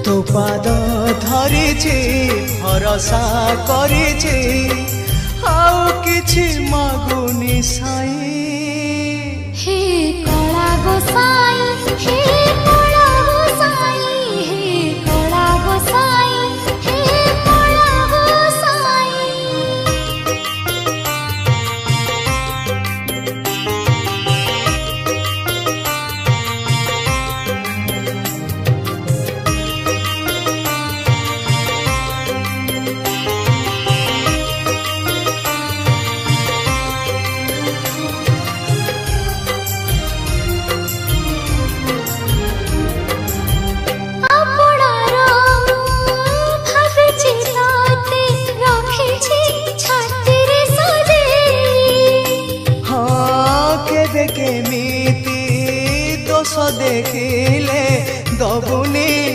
तो पाद धरिछि भरोसा करिछि आउ किछि मागुनी साई। हे कला गोसाई हे कला गोसाई हे कला गोसाई हे कला गोसाई। केमिति दोष देखिले दबुनी।